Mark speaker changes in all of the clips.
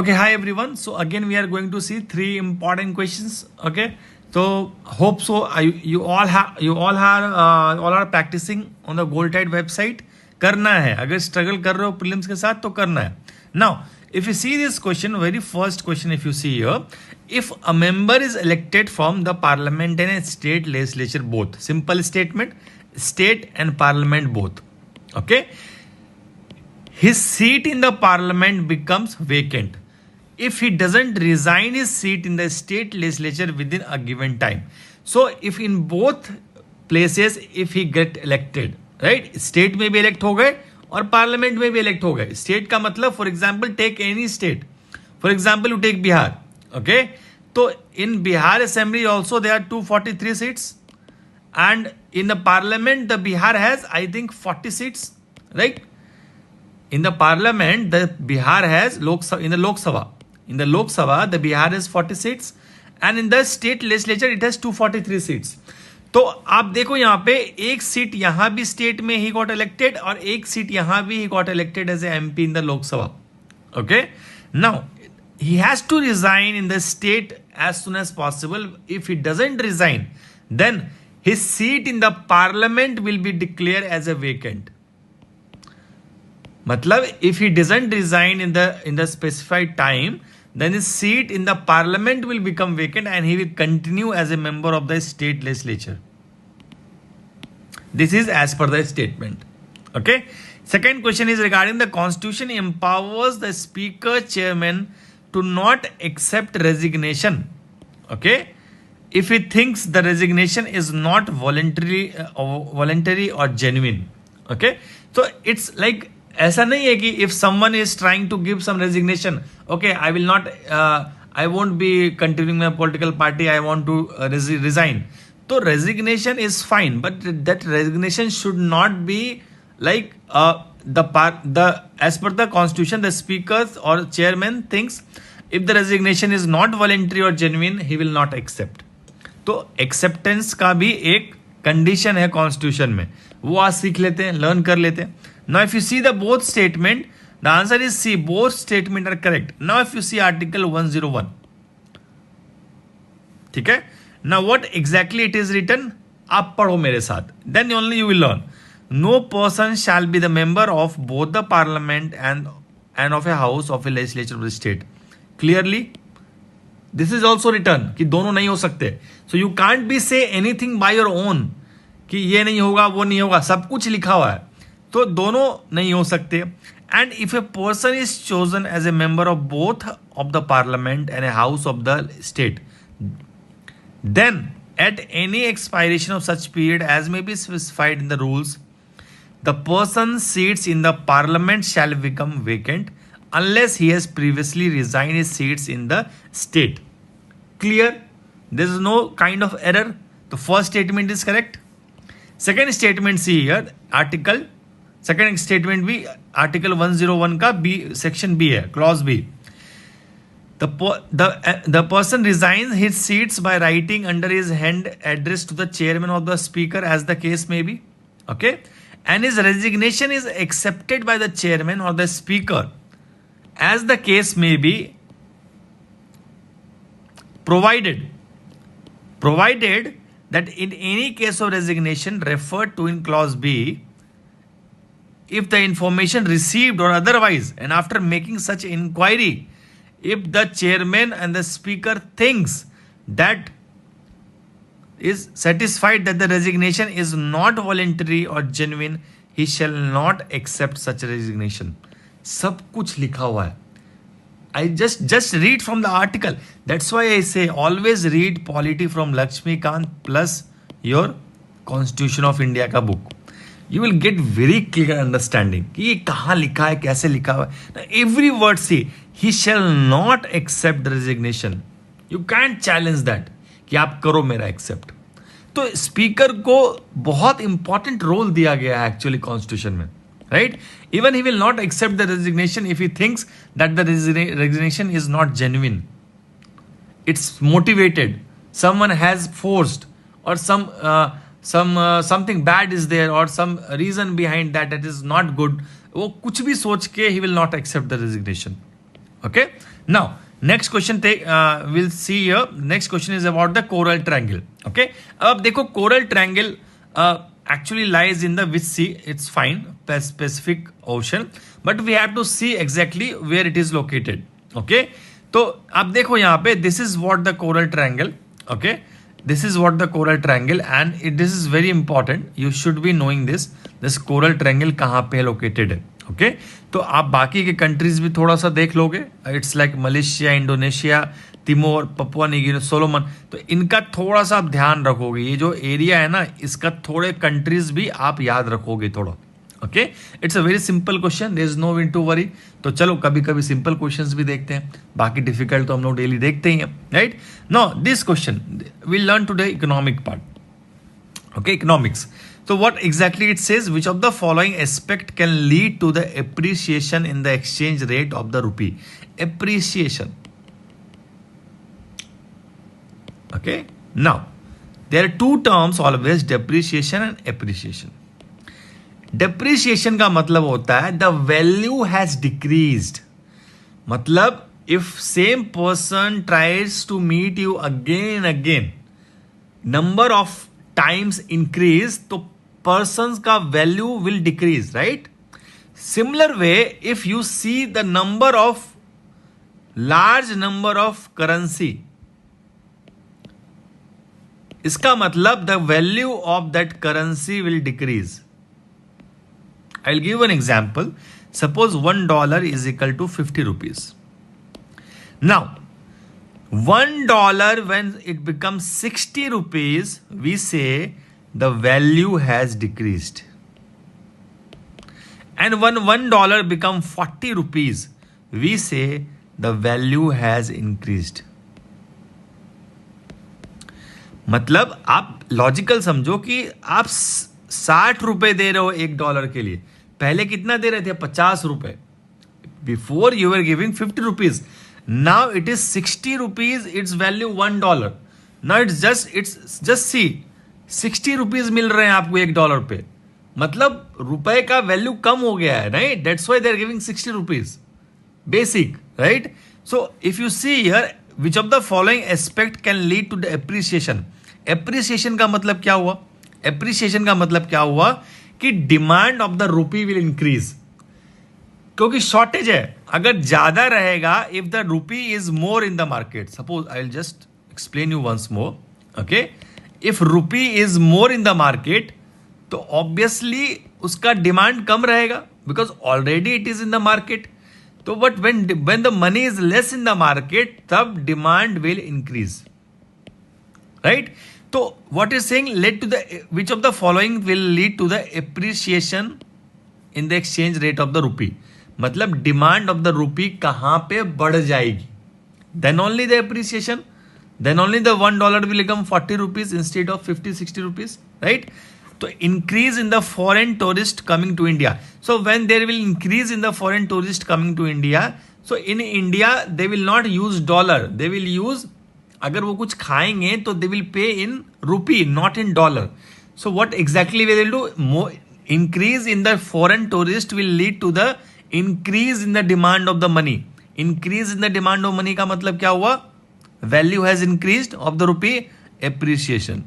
Speaker 1: Okay, hi everyone. So again, we are going to see three important questions. Okay, so hope so. You all are practicing on the Gold Tide website. करना है, अगर struggle कर रहे हो prelims के साथ तो करना है. Now, if you see this question, very first question, if you see here, if a member is elected from the parliament and a state legislature both, simple statement, state and parliament both. Okay, his seat in the parliament becomes vacant if he doesn't resign his seat in the state legislature within a given time. So if in both places if he get elected, right, state में भी elect हो गए और parliament में भी elect हो गए. State का मतलब, for example, take any state. For example, you take Bihar. Okay, तो in Bihar assembly also there are 243 seats, and in the parliament the Bihar has I think 40 seats, right? In the parliament the Bihar has in the Lok Sabha the Bihar has 40 seats, and in the state legislature it has 243 seats. तो आप देखो यहाँ पे एक seat यहाँ भी state में ही got elected और एक सीट यहाँ भी ही got elected as a MP in the Lok Sabha. Okay, now he has to resign in the state as soon as possible. If he doesn't resign, then his seat in the parliament will be declared as a vacant. मतलब if he doesn't resign in the specified time, then his seat in the parliament will become vacant and he will continue as a member of the state legislature. This is as per the statement. Okay. Second question is regarding the constitution empowers the speaker chairman to not accept resignation. Okay. If he thinks the resignation is not voluntary or genuine. Okay. So it's like ऐसा नहीं है कि if someone is trying to give some resignation, okay, I will not, I won't be continuing my political party, I want to resign. So resignation is fine, but that resignation should not be like as per the constitution, the speaker or chairman thinks if the resignation is not voluntary or genuine, he will not accept. तो acceptance का भी एक condition है constitution में, वो आज सीख लेते हैं, learn कर लेते हैं. Now, if you see the both statement, the answer is C. Both statement are correct. Now, if you see Article 101, ठीक है? Now, what exactly it is written? आप पढ़ो मेरे साथ. Then only you will learn. No person shall be the member of both the parliament and of a house of a legislature of the state. Clearly, this is also written कि दोनों नहीं हो सकते. So you can't be say anything by your own कि ये नहीं होगा, वो नहीं होगा. सब कुछ लिखा हुआ है. तो दोनों नहीं हो सकते. And if a person is chosen as a member of both of the parliament and a house of the state, then at any expiration of such period as may be specified in the rules, the person seats in the parliament shall become vacant unless he has previously resign his seats in the state. Clear? There is no kind of error. The first statement is correct. Second statement see here, article second statement भी article 101 का B section B है, clause B. The person resigns his seats by writing under his hand address to the chairman or the speaker as the case may be. Okay, and his resignation is accepted by the chairman or the speaker as the case may be, provided that in any case of resignation referred to in clause B, if the information received or otherwise, and after making such inquiry, if the chairman and the speaker thinks that is satisfied that the resignation is not voluntary or genuine, he shall not accept such resignation. सब कुछ लिखा हुआ है. I just read from the article. That's why I say always read polity from Lakshmikant plus your Constitution of India का book. You will get very clear understanding कि ये कहाँ लिखा है, कैसे लिखा हुआ है. Every word say he shall not accept the resignation. You can't challenge that कि आप करो मेरा accept. तो स्पीकर को बहुत इंपॉर्टेंट रोल दिया गया है एक्चुअली कॉन्स्टिट्यूशन में, right? Even he will not accept the resignation if he thinks that the resignation is not genuine. It's motivated. Someone has forced, or something bad is there, or some reason behind that is not good. वो कुछ भी सोच के he will not accept the resignation. Okay. Now, next question we'll see here. Next question is about the coral triangle. Okay. अब देखो coral triangle actually lies in the which sea? It's fine, Pacific Ocean, but we have to see exactly where it is located. Okay. तो अब देखो यहाँ पे this is what the coral triangle. Okay. This is what the coral triangle and this is very important. You should be knowing this. This coral triangle कहाँ पे located है. Okay तो आप बाकी के कंट्रीज भी थोड़ा सा देख लोगे. It's like Malaysia, Indonesia, Timor, Papua New Guinea, Solomon. तो इनका थोड़ा सा आप ध्यान रखोगे. ये जो एरिया है ना, इसका थोड़े कंट्रीज भी आप याद रखोगे थोड़ा. Okay, it's a very simple question, there is no need to worry. तो चलो कभी कभी सिंपल क्वेश्चंस भी देखते हैं, बाकी डिफिकल्ट तो हम लोग डेली देखते ही हैं, right. Now this question we learn today economic part. Okay, economics. So what exactly it says? Which of the following aspect can lead to the appreciation in the exchange rate of the rupee? Appreciation. Okay. Now, there are two terms always, depreciation and appreciation. Depreciation का मतलब होता है the value has decreased. मतलब if same person tries to meet you again and again, number of times increase, तो persons का value will decrease, right? Similar way, if you see the number of large number of currency, इसका मतलब the value of that currency will decrease. I'll give an example. Suppose $1 is equal to 50 rupees. Now, $1 when it becomes 60 rupees, we say the value has decreased. And when $1 become 40 rupees, we say the value has increased. मतलब आप logical समझो कि आप 60 रुपए दे रहे हो $1 के लिए. पहले कितना दे रहे थे? 50 रुपए. Before you were giving 50 rupees. Now it is 60 rupees, its value $1. Now it's just see 60 rupees मिल रहे हैं आपको $1 पे. मतलब रुपए का वैल्यू कम हो गया है, right? That's why they're giving 60 rupees. Basic, right? So if you see here, which of the following aspect can lead to the appreciation? Appreciation का मतलब क्या हुआ? Appreciation का मतलब क्या हुआ कि demand of the rupee will increase. क्योंकि शॉर्टेज है. अगर ज्यादा रहेगा, if the rupee is more in the market, suppose I will just explain you once more. Okay, if rupee is more in the market, तो obviously उसका demand कम रहेगा, because already it is in the market. तो but when the money is less in the market, तब demand will increase, right. तो what is saying, led to the which of the following will lead to the appreciation in the exchange rate of the rupee. मतलब demand of the रूपी कहां पे बढ़ जाएगी, then only the appreciation, then only the $1 will become 40 rupees instead of 50-60 rupees, right. तो increase in the foreign tourist coming to India. So when there will increase in the foreign tourist coming to India, so in India they will not use dollar, they will use, अगर वो कुछ खाएंगे तो they will pay in rupee, not in dollar. So what exactly we will do, increase in the foreign tourist will lead to the increase in the demand of the money. Increase in the demand of money का मतलब क्या हुआ? Value has increased of the rupee, appreciation.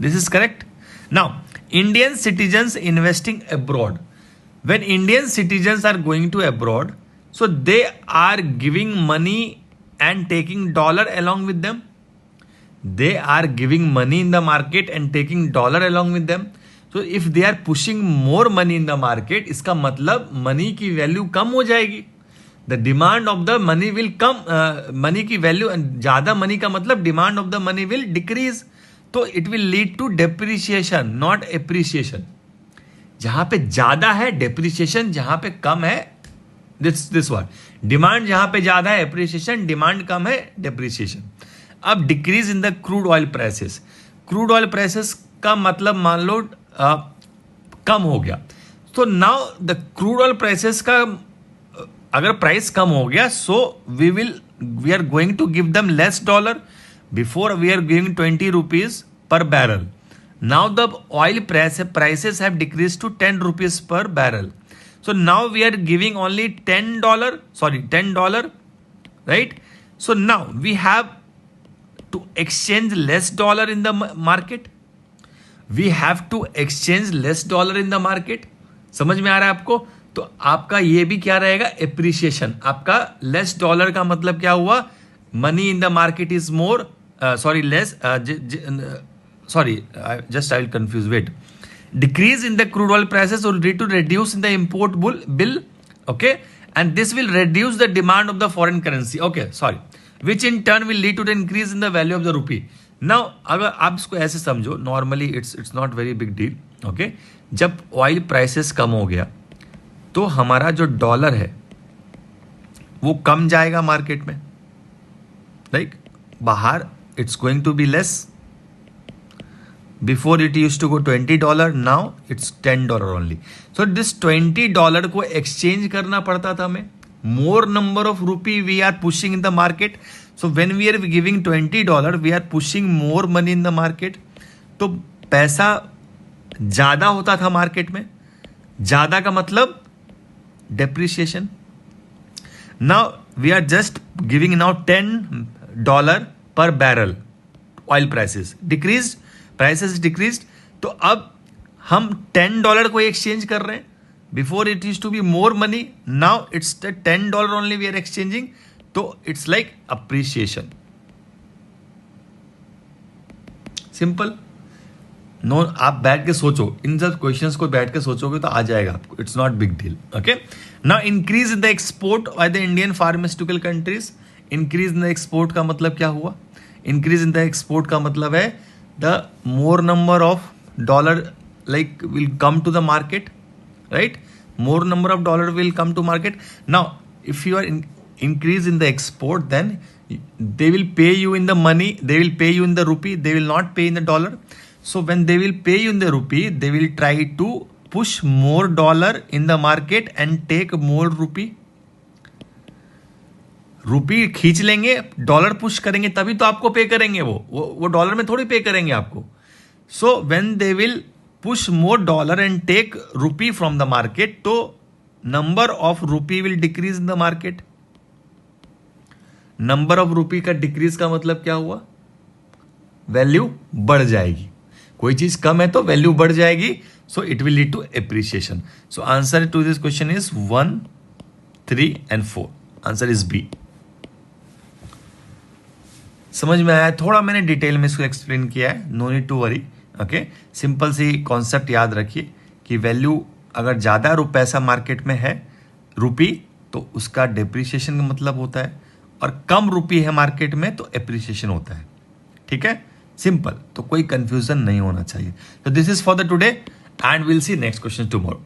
Speaker 1: This is correct. Now, Indian citizens investing abroad. When Indian citizens are going to abroad, so they are giving money and taking dollar along with them. They are giving money in the market and taking dollar along with them. So if they are pushing more money in the market, इसका मतलब money की value कम हो जाएगी. The demand of the money will come, money की value, ज्यादा money का मतलब demand of the money will decrease. तो it will lead to depreciation, not appreciation. जहां पे ज्यादा है डेप्रिसिएशन, जहां पे कम है दिस वर्ड. डिमांड जहां पे ज्यादा है एप्रिसिएशन, डिमांड कम है डेप्रिसिएशन. अब decrease in the crude oil prices. Crude oil prices का मतलब मान लो कम हो गया. तो now the crude oil prices का अगर प्राइस कम हो गया, so we are going to give them less dollar. Before we are giving 20 rupees per barrel. Now the oil prices have decreased to 10 rupees per barrel. So now we are giving only $10, right? So now we have to exchange less dollar in the market. We have to exchange less dollar in the market. समझ में आ रहा है आपको? तो आपका ये भी क्या रहेगा? एप्रिसिएशन. आपका लेस डॉलर का मतलब क्या हुआ? Money in the market is more, sorry less, sorry, just I will confuse. Wait. Decrease in the crude oil prices will lead to reduce in the import bill, okay, and this will reduce the demand of the foreign currency, okay, sorry, which in turn will lead to the increase in the value of the rupee. Now अगर आप इसको ऐसे समझो, normally it's not very big deal, okay. जब oil prices कम हो गया तो हमारा जो डॉलर है वो कम जाएगा मार्केट में, लाइक बाहर it's going to be less. Before it used to go $20, now it's $10 only. So this $20 को exchange करना पड़ता था हमें. More number of rupee we are pushing in the market. So when we are giving $20, we are pushing more money in the market. तो पैसा ज़्यादा होता था मार्केट में. ज़्यादा का मतलब depreciation. Now we are just giving now $10 per barrel. Oil prices decreased. Prices decreased. तो अब हम $10 को एक्सचेंज कर रहे हैं. Before it used to be more money, now it's $10 only we are exchanging. तो it's like appreciation. Simple. No, आप बैठ के सोचो, इन सब क्वेश्चंस को बैठ के सोचोगे तो आ जाएगा आपको. It's not big deal. Okay. Now increase in the export by the Indian pharmaceutical countries. Increase in the export का मतलब क्या हुआ? इंक्रीज इन द एक्सपोर्ट का मतलब है the more number of dollar like will come to the market, right? More number of dollar will come to market. Now if you are increase in the export, then they will pay you in the money, they will pay you in the rupee, they will not pay in the dollar. So when they will pay you in the rupee, they will try to push more dollar in the market and take more rupee. रुपी खींच लेंगे, dollar push करेंगे, तभी तो आपको पे करेंगे. वो dollar में थोड़ी पे करेंगे आपको. So when they will push more dollar and take rupee from the market, तो number of rupee will decrease in the market. Number of rupee का डिक्रीज का मतलब क्या हुआ? वैल्यू बढ़ जाएगी. कोई चीज कम है तो वैल्यू बढ़ जाएगी. So it will lead to appreciation. So answer to this question is 1, 3 and 4. Answer is B. समझ में आया? थोड़ा मैंने डिटेल में इसको एक्सप्लेन किया है. No need to worry. Okay. Simple सी कॉन्सेप्ट याद रखिए कि वैल्यू अगर ज़्यादा पैसा मार्केट में है रुपी, तो उसका डेप्रिसिएशन का मतलब होता है, और कम रुपी है मार्केट में तो एप्रिसिएशन होता है. ठीक है, सिंपल. तो कोई कंफ्यूजन नहीं होना चाहिए. तो this is for the today and will see next question tomorrow.